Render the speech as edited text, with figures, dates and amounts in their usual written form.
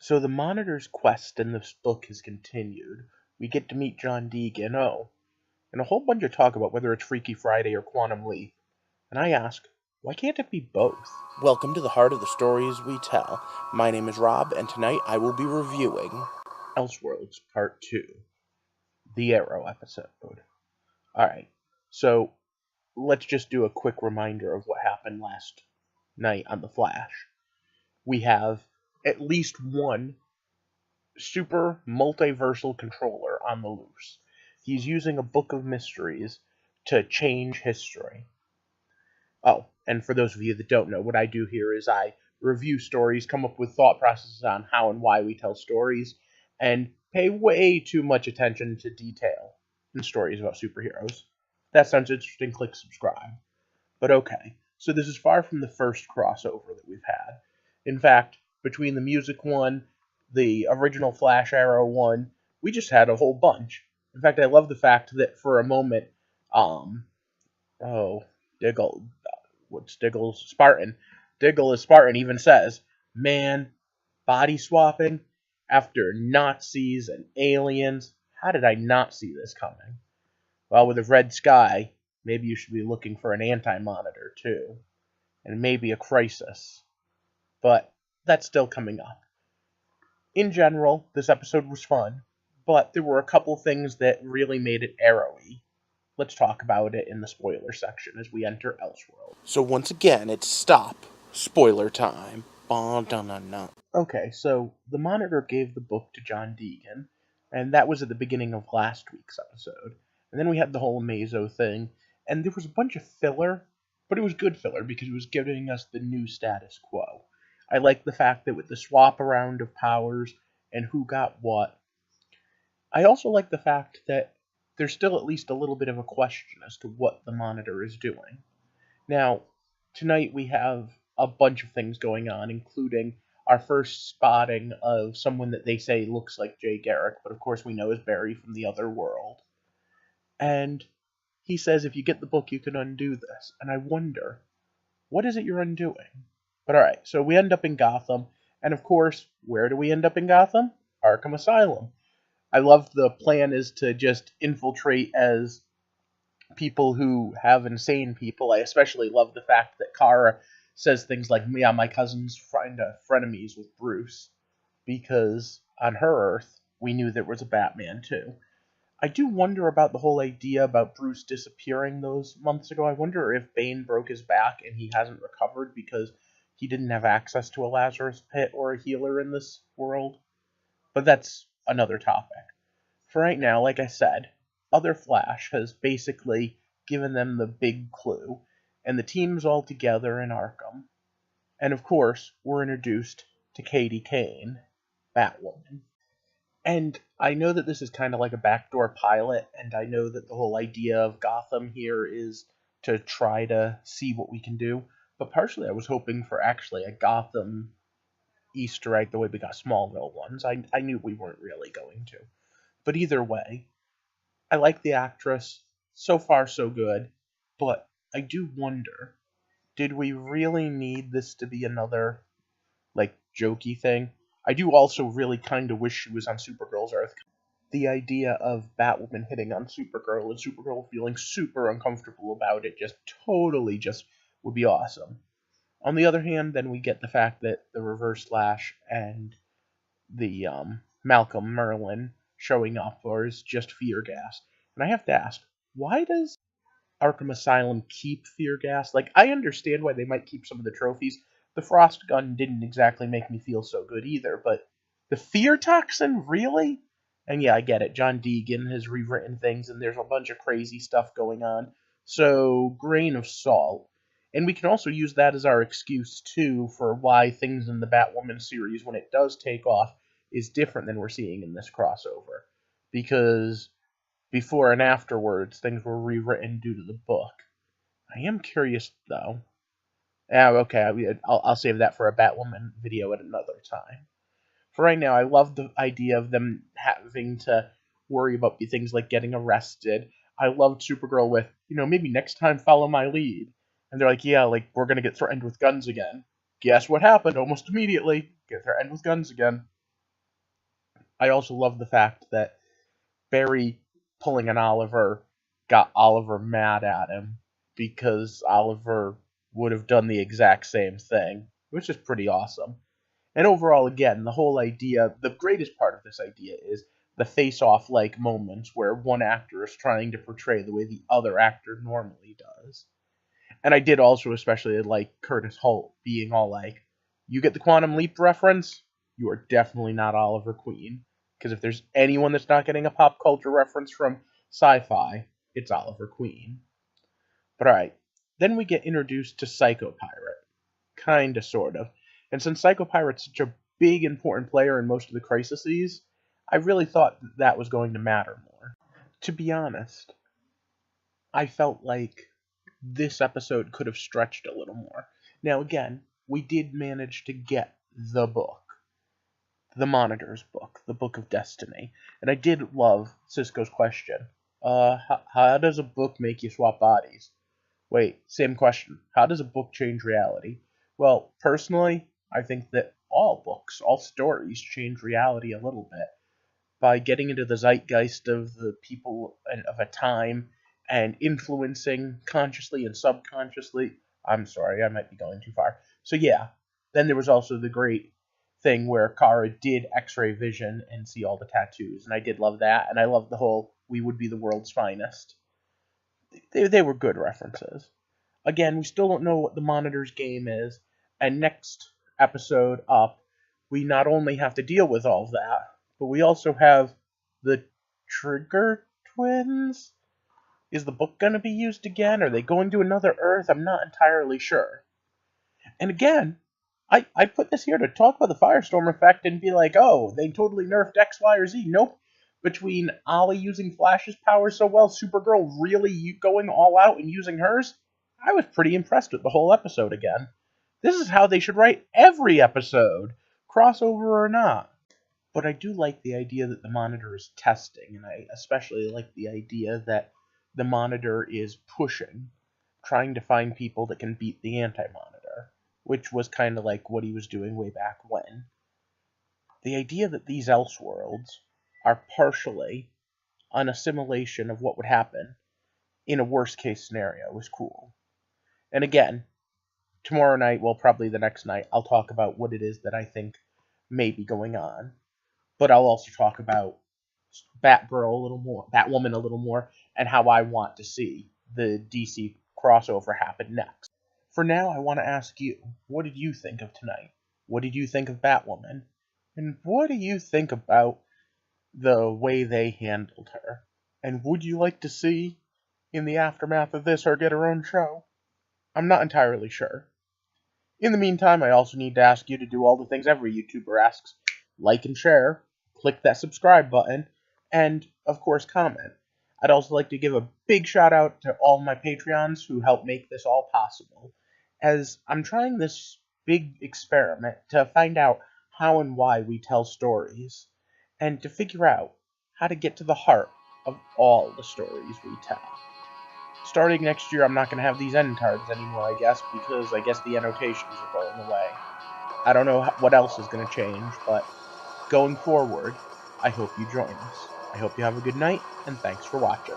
So the Monitor's quest in this book has continued. We get to meet John Deegan, and a whole bunch of talk about whether it's Freaky Friday or Quantum Leap. And I ask, why can't it be both? Welcome to the heart of the stories we tell. My name is Rob, and tonight I will be reviewing. Elseworlds Part 2, the Arrow episode. Alright, so let's just do a quick reminder of what happened last night on The Flash. We have at least one super multiversal controller on the loose. He's using a book of mysteries to change history. Oh, and for those of you that don't know, what I do here is I review stories, come up with thought processes on how and why we tell stories, and pay way too much attention to detail in stories about superheroes. If that sounds interesting, click subscribe. But okay, so this is far from the first crossover that we've had. In fact, between the music one, the original Flash Arrow one, we just had a whole bunch. In fact, I love the fact that for a moment, um, oh, Diggle, what's Diggle's Spartan? Diggle is Spartan even says, man, body swapping after Nazis and aliens. How did I not see this coming? Well, with a red sky, maybe you should be looking for an anti-monitor too, and maybe a crisis. But that's still coming up. In general, this episode was fun, but there were a couple things that really made it arrowy. Let's talk about it in the spoiler section as we enter Elseworld. So once again, it's stop. Spoiler time. Okay, so the Monitor gave the book to John Deegan, and that was at the beginning of last week's episode. And then we had the whole Amazo thing, and there was a bunch of filler, but it was good filler because it was giving us the new status quo. I like the fact that with the swap around of powers and who got what, I also like the fact that there's still at least a little bit of a question as to what the Monitor is doing. Now, tonight we have a bunch of things going on, including our first spotting of someone that they say looks like Jay Garrick, but of course we know is Barry from the other world. And he says if you get the book, you can undo this. And I wonder, what is it you're undoing? But alright, so we end up in Gotham, and of course, where do we end up in Gotham? Arkham Asylum. I love the plan is to just infiltrate as people who have insane people. I especially love the fact that Kara says things like, yeah, my cousin's frenemies with Bruce, because on her Earth, we knew there was a Batman too. I do wonder about the whole idea about Bruce disappearing those months ago. I wonder if Bane broke his back and he hasn't recovered because he didn't have access to a Lazarus pit or a healer in this world. But that's another topic. For right now, like I said, Other Flash has basically given them the big clue, and the team's all together in Arkham. And of course, we're introduced to Katie Kane, Batwoman. And I know that this is kind of like a backdoor pilot, and I know that the whole idea of Gotham here is to try to see what we can do. But partially, I was hoping for actually a Gotham Easter egg the way we got Smallville ones. I knew we weren't really going to. But either way, I like the actress. So far, so good. But I do wonder, did we really need this to be another, like, jokey thing? I do also really kind of wish she was on Supergirl's Earth. The idea of Batwoman hitting on Supergirl and Supergirl feeling super uncomfortable about it just would be awesome. On the other hand, then we get the fact that the Reverse Flash and the Malcolm Merlin showing up or is just fear gas. And I have to ask, why does Arkham Asylum keep fear gas? Like, I understand why they might keep some of the trophies. The frost gun didn't exactly make me feel so good either, but the fear toxin, really? And yeah, I get it. John Deegan has rewritten things, and there's a bunch of crazy stuff going on. So, grain of salt. And we can also use that as our excuse, too, for why things in the Batwoman series, when it does take off, is different than we're seeing in this crossover. Because before and afterwards, things were rewritten due to the book. I am curious, though. Okay, I'll save that for a Batwoman video at another time. For right now, I love the idea of them having to worry about things like getting arrested. I loved Supergirl with, maybe next time follow my lead. And they're like, yeah, like, we're going to get threatened with guns again. Guess what happened almost immediately? Get threatened with guns again. I also love the fact that Barry pulling an Oliver got Oliver mad at him because Oliver would have done the exact same thing, which is pretty awesome. And overall, again, the whole idea, the greatest part of this idea is the face-off like moments where one actor is trying to portray the way the other actor normally does. And I did also especially like Curtis Holt being all like, "You get the Quantum Leap reference? You are definitely not Oliver Queen. Because if there's anyone that's not getting a pop culture reference from sci-fi, it's Oliver Queen." But alright, then we get introduced to Psycho Pirate. Kinda, sort of. And since Psycho Pirate's such a big, important player in most of the crises, I really thought that was going to matter more. To be honest, I felt like this episode could have stretched a little more. Now, again, we did manage to get the book, the Monitor's book, the Book of Destiny, and I did love Cisco's question. How does a book make you swap bodies? Wait, same question. How does a book change reality? Well, personally, I think that all books, all stories change reality a little bit by getting into the zeitgeist of the people and of a time and influencing consciously and subconsciously. I'm sorry, I might be going too far. So yeah, then there was also the great thing where Kara did X-ray vision and see all the tattoos, and I did love that, and I loved the whole "we would be the world's finest." They were good references. Again, we still don't know what the Monitor's game is, and next episode up, we not only have to deal with all of that, but we also have the Trigger Twins. Is the book going to be used again? Are they going to another Earth? I'm not entirely sure. And again, I put this here to talk about the Firestorm effect and be like, oh, they totally nerfed X, Y, or Z. Nope. Between Ollie using Flash's power so well, Supergirl really going all out and using hers, I was pretty impressed with the whole episode again. This is how they should write every episode, crossover or not. But I do like the idea that the Monitor is testing, and I especially like the idea that the Monitor is pushing, trying to find people that can beat the Anti-Monitor, which was kind of like what he was doing way back when. The idea that these Elseworlds are partially an assimilation of what would happen in a worst-case scenario is cool. And again, tomorrow night, well, probably the next night, I'll talk about what it is that I think may be going on. But I'll also talk about Batgirl a little more, Batwoman a little more, and how I want to see the DC crossover happen next. For now, I want to ask you, what did you think of tonight? What did you think of Batwoman? And what do you think about the way they handled her? And would you like to see, in the aftermath of this, her get her own show? I'm not entirely sure. In the meantime, I also need to ask you to do all the things every YouTuber asks. Like and share, click that subscribe button, and, of course, comment. I'd also like to give a big shout out to all my Patreons who help make this all possible, as I'm trying this big experiment to find out how and why we tell stories, and to figure out how to get to the heart of all the stories we tell. Starting next year, I'm not going to have these end cards anymore, I guess, because I guess the annotations are going away. I don't know what else is going to change, but going forward, I hope you join us. I hope you have a good night, and thanks for watching.